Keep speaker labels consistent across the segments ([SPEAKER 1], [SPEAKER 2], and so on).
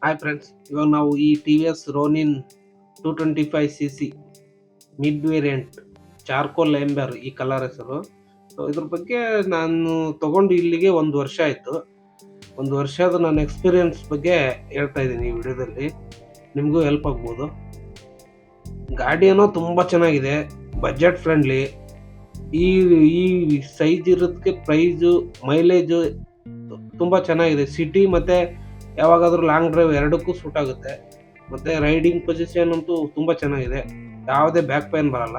[SPEAKER 1] Hi friends, ಇವಾಗ ನಾವು ಈ T V S Ronin 225cc mid variant charcoal ember ಈ ಕಲರ್ ಹೆಸರು. ಸೊ ಇದ್ರ ಬಗ್ಗೆ ನಾನು ತಗೊಂಡು ಇಲ್ಲಿಗೆ 1 ವರ್ಷ ಆಯಿತು. 1 ವರ್ಷದ ನನ್ನ ಎಕ್ಸ್ಪೀರಿಯನ್ಸ್ ಬಗ್ಗೆ ಹೇಳ್ತಾ ಇದ್ದೀನಿ ಈ ವಿಡಿಯೋದಲ್ಲಿ. ನಿಮಗೂ ಹೆಲ್ಪ್ ಆಗ್ಬೋದು. ಗಾಡಿ ಏನೋ ತುಂಬ ಚೆನ್ನಾಗಿದೆ, ಬಜೆಟ್ ಫ್ರೆಂಡ್ಲಿ. ಈ ಈ ಸೈಜ್ ಇರೋದಕ್ಕೆ ಪ್ರೈಸು, ಮೈಲೇಜು ತುಂಬ ಚೆನ್ನಾಗಿದೆ. ಸಿಟಿ ಮತ್ತು ಯಾವಾಗಾದರೂ ಲಾಂಗ್ ಡ್ರೈವ್ ಎರಡಕ್ಕೂ ಸೂಟ್ ಆಗುತ್ತೆ. ಮತ್ತು ರೈಡಿಂಗ್ ಪೊಸಿಷನ್ ಅಂತೂ ತುಂಬ ಚೆನ್ನಾಗಿದೆ, ಯಾವುದೇ ಬ್ಯಾಕ್ ಪೈನ್ ಬರಲ್ಲ.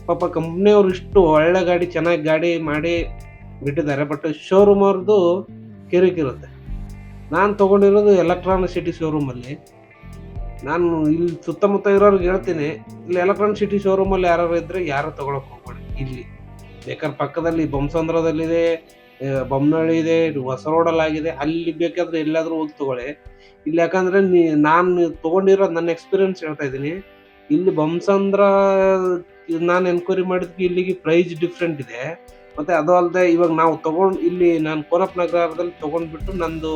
[SPEAKER 1] ಪಾಪ ಕಂಪ್ನಿಯವ್ರು ಇಷ್ಟು ಒಳ್ಳೆ ಗಾಡಿ, ಚೆನ್ನಾಗಿ ಗಾಡಿ ಮಾಡಿ ಬಿಟ್ಟಿದ್ದಾರೆ. ಬಟ್ ಶೋರೂಮ್ ಅವ್ರದ್ದು ಕಿರಿಕಿರುತ್ತೆ. ನಾನು ತೊಗೊಂಡಿರೋದು ಎಲೆಕ್ಟ್ರಾನಿಕ್ ಸಿಟಿ ಶೋರೂಮಲ್ಲಿ. ನಾನು ಇಲ್ಲಿ ಸುತ್ತಮುತ್ತ ಇರೋರಿಗೆ ಹೇಳ್ತೀನಿ, ಇಲ್ಲಿ ಎಲೆಕ್ಟ್ರಾನಿಕ್ ಸಿಟಿ ಶೋರೂಮಲ್ಲಿ ಯಾರು ಇದ್ದರೆ ಯಾರು ತೊಗೊಳಕ್ಕೆ ಹೋಗ್ಬೇಡಿ. ಇಲ್ಲಿ ಬೇಕಾದ್ರೆ ಪಕ್ಕದಲ್ಲಿ ಬೊಮ್ಮಸಂದ್ರದಲ್ಲಿದೆ, ಬೊಮ್ಮನಹಳ್ಳಿ ಇದೆ, ಹೊಸ ರೋಡಲ್ಲಾಗಿದೆ, ಅಲ್ಲಿ ಬೇಕಾದ್ರೆ ಎಲ್ಲಾದರೂ ಹೋಗಿ ತೊಗೊಳ್ಳಿ. ಇಲ್ಲಿ ಯಾಕಂದರೆ ನಾನು ತೊಗೊಂಡಿರೋದು ನನ್ನ ಎಕ್ಸ್ಪೀರಿಯನ್ಸ್ ಹೇಳ್ತಾ ಇದ್ದೀನಿ. ಇಲ್ಲಿ ಬೊಮ್ಮಸಂದ್ರ ನಾನು ಎನ್ಕ್ವೈರಿ ಮಾಡಿದ್ವಿ, ಇಲ್ಲಿಗೆ ಪ್ರೈಸ್ ಡಿಫ್ರೆಂಟ್ ಇದೆ. ಮತ್ತು ಅದು ಅಲ್ಲದೆ ಇವಾಗ ನಾವು ಇಲ್ಲಿ ನಾನು ಕೋನಪ್ಪ ನಗರದಲ್ಲಿ ತೊಗೊಂಡ್ಬಿಟ್ಟು ನಂದು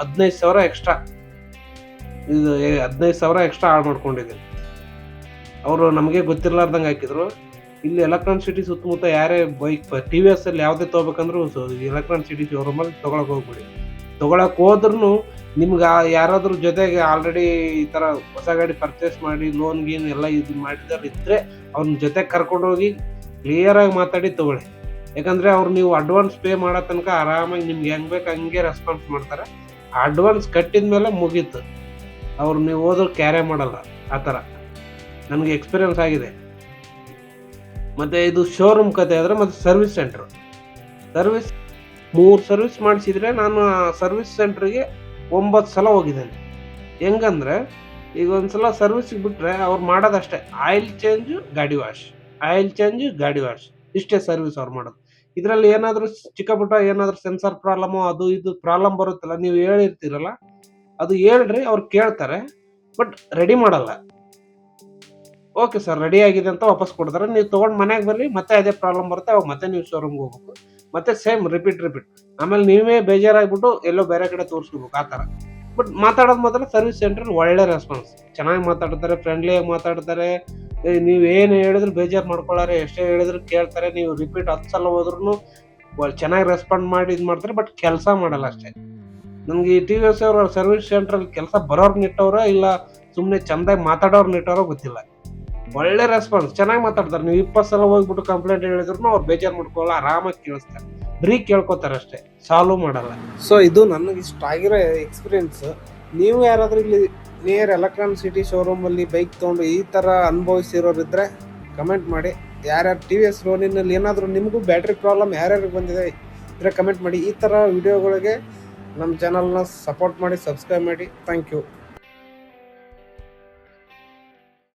[SPEAKER 1] 15,000 ಎಕ್ಸ್ಟ್ರಾ, ಇದು 15,000 ಎಕ್ಸ್ಟ್ರಾ ಆಡ್ ಮಾಡ್ಕೊಂಡಿದ್ದೀನಿ. ಅವರು ನಮಗೆ ಗೊತ್ತಿರಲಾರ್ದಂಗೆ ಹಾಕಿದ್ರು. ಇಲ್ಲಿ ಎಲೆಕ್ಟ್ರಾನಿಕ್ ಸಿಟಿ ಸುತ್ತಮುತ್ತ ಯಾರೇ ಬೈಕ್ ಟಿ ವಿ ಎಸ್ ಅಲ್ಲಿ ಯಾವುದೇ ತೊಗೋಬೇಕಂದ್ರೂ ಎಲೆಕ್ಟ್ರಾನಿಕ್ ಸಿಟಿ ಶೋರೂಮಲ್ಲಿ ತೊಗೊಳಕ್ಕೆ ಹೋಗ್ಬಿಡಿ. ತೊಗೊಳಕ್ಕೆ ಹೋದ್ರೂ ನಿಮ್ಗೆ ಯಾರಾದ್ರೂ ಜೊತೆಗೆ ಆಲ್ರೆಡಿ ಈ ಥರ ಹೊಸ ಗಾಡಿ ಪರ್ಚೇಸ್ ಮಾಡಿ ಲೋನ್ ಗೀನ್ ಎಲ್ಲ ಇದು ಮಾಡಿದಾರೆ ಇದ್ದರೆ ಅವ್ರನ್ನ ಜೊತೆಗೆ ಕರ್ಕೊಂಡೋಗಿ ಕ್ಲಿಯರಾಗಿ ಮಾತಾಡಿ ತೊಗೊಳ್ಳಿ. ಯಾಕಂದರೆ ಅವ್ರು ನೀವು ಅಡ್ವಾನ್ಸ್ ಪೇ ಮಾಡೋ ತನಕ ಆರಾಮಾಗಿ ನಿಮ್ಗೆ ಹೆಂಗೆ ಬೇಕು ಹಂಗೆ ರೆಸ್ಪಾನ್ಸ್ ಮಾಡ್ತಾರೆ. ಅಡ್ವಾನ್ಸ್ ಕಟ್ಟಿದ ಮೇಲೆ ಮುಗೀತು, ಅವ್ರು ನೀವು ಹೋದ್ರೆ ಕ್ಯಾರೇ ಮಾಡಲ್ಲ. ಆ ಥರ ನನಗೆ ಎಕ್ಸ್ಪೀರಿಯನ್ಸ್ ಆಗಿದೆ. ಮತ್ತು ಇದು ಶೋರೂಮ್ ಕತೆ ಆದರೆ, ಮತ್ತು ಸರ್ವಿಸ್ ಸೆಂಟ್ರು 3 ಸರ್ವಿಸ್ ಮಾಡಿಸಿದರೆ ನಾನು ಸರ್ವಿಸ್ ಸೆಂಟ್ರಿಗೆ 9 ಸಲ ಹೋಗಿದ್ದೇನೆ. ಹೆಂಗಂದರೆ ಈಗ ಒಂದು ಸಲ ಸರ್ವಿಸಿಗೆ ಬಿಟ್ಟರೆ ಅವ್ರು ಮಾಡೋದಷ್ಟೇ ಆಯಿಲ್ ಚೇಂಜು, ಗಾಡಿ ವಾಶ್, ಆಯಿಲ್ ಚೇಂಜು, ಗಾಡಿ ವಾಶ್, ಇಷ್ಟೇ ಸರ್ವಿಸ್ ಅವ್ರು ಮಾಡೋದು. ಇದರಲ್ಲಿ ಏನಾದರೂ ಚಿಕ್ಕ ಪುಟ್ಟ ಏನಾದರೂ ಸೆನ್ಸರ್ ಪ್ರಾಬ್ಲಮು ಅದು ಇದು ಪ್ರಾಬ್ಲಮ್ ಬರುತ್ತಲ್ಲ, ನೀವು ಹೇಳಿರ್ತೀರಲ್ಲ, ಅದು ಹೇಳ್ರಿ, ಅವ್ರು ಕೇಳ್ತಾರೆ, ಬಟ್ ರೆಡಿ ಮಾಡಲ್ಲ. ಓಕೆ ಸರ್ ರೆಡಿ ಆಗಿದೆ ಅಂತ ವಾಪಸ್ ಕೊಡ್ತಾರೆ. ನೀವು ತೊಗೊಂಡು ಮನೆಗೆ ಬರ್ರಿ, ಮತ್ತೆ ಅದೇ ಪ್ರಾಬ್ಲಮ್ ಬರುತ್ತೆ, ಅವಾಗ ಮತ್ತೆ ನೀವು ಶೋರೂಮ್ಗೆ ಹೋಗ್ಬೇಕು, ಮತ್ತೆ ಸೇಮ್ ರಿಪೀಟ್. ಆಮೇಲೆ ನೀವೇ ಬೇಜಾರಾಗ್ಬಿಟ್ಟು ಎಲ್ಲೋ ಬೇರೆ ಕಡೆ ತೋರಿಸ್ಕೋಬೇಕು, ಆ ಥರ. ಬಟ್ ಮಾತಾಡೋದು ಮಾತ್ರ ಸರ್ವಿಸ್ ಸೆಂಟ್ರಲ್ಲಿ ಒಳ್ಳೆ ರೆಸ್ಪಾನ್ಸ್, ಚೆನ್ನಾಗಿ ಮಾತಾಡ್ತಾರೆ, ಫ್ರೆಂಡ್ಲಿಯಾಗಿ ಮಾತಾಡ್ತಾರೆ. ನೀವು ಏನು ಹೇಳಿದ್ರು ಬೇಜಾರು ಮಾಡ್ಕೊಳ್ಳಾರೆ, ಎಷ್ಟೇ ಹೇಳಿದ್ರು ಕೇಳ್ತಾರೆ. ನೀವು ರಿಪೀಟ್ 10 ಸಲ ಹೋದ್ರೂ ಚೆನ್ನಾಗಿ ರೆಸ್ಪಾಂಡ್ ಮಾಡಿ ಇದು ಮಾಡ್ತಾರೆ, ಬಟ್ ಕೆಲಸ ಮಾಡಲ್ಲ ಅಷ್ಟೇ. ನನಗೆ ಈ ಟಿ ವಿ ಎಸ್ ಅವ್ರ ಸರ್ವಿಸ್ ಸೆಂಟ್ರಲ್ಲಿ ಕೆಲಸ ಬರೋರ್ನ ಇಟ್ಟವ್ರ ಇಲ್ಲ ಸುಮ್ಮನೆ ಚೆಂದಾಗಿ ಮಾತಾಡೋರ್ನ ಇಟ್ಟವ್ರೋ ಗೊತ್ತಿಲ್ಲ. ಒಳ್ಳೆ ರೆಸ್ಪಾನ್ಸ್, ಚೆನ್ನಾಗಿ ಮಾತಾಡ್ತಾರೆ. ನೀವು 20 ಸಲ ಹೋಗ್ಬಿಟ್ಟು ಕಂಪ್ಲೇಂಟ್ ಹೇಳಿದ್ರು ಅವ್ರು ಬೇಜಾರು ಮಾಡ್ಕೊಳ್ಳಲ್ಲ, ಆರಾಮಾಗಿ ಕೇಳಿಸ್ತಾರೆ. ಬರೀ ಕೇಳ್ಕೊತಾರೆ ಅಷ್ಟೇ, ಸಾಲ್ವ್ ಮಾಡಲ್ಲ. ಸೊ ಇದು ನನಗೆ ಇಷ್ಟ ಆಗಿರೋ ಎಕ್ಸ್ಪೀರಿಯನ್ಸ್. ನೀವು ಯಾರಾದರೂ ಇಲ್ಲಿ ನಿಯರ್ ಎಲೆಕ್ಟ್ರಾನಿಕ್ ಸಿಟಿ ಶೋರೂಮಲ್ಲಿ ಬೈಕ್ ತೊಗೊಂಡು ಈ ಥರ ಅನುಭವಿಸಿರೋರಿದ್ದರೆ ಕಮೆಂಟ್ ಮಾಡಿ. ಯಾರ್ಯಾರು ಟಿ ವಿ ಎಸ್ ರೋನಿನಲ್ಲಿ ಏನಾದರೂ ನಿಮಗೂ ಬ್ಯಾಟ್ರಿ ಪ್ರಾಬ್ಲಮ್ ಯಾರ್ಯಾರಿಗೆ ಬಂದಿದೆ ಇದ್ರೆ ಕಮೆಂಟ್ ಮಾಡಿ. ಈ ಥರ ವಿಡಿಯೋಗಳಿಗೆ ನಮ್ಮ ಚಾನಲ್ನ ಸಪೋರ್ಟ್ ಮಾಡಿ, ಸಬ್ಸ್ಕ್ರೈಬ್ ಮಾಡಿ. Thank you.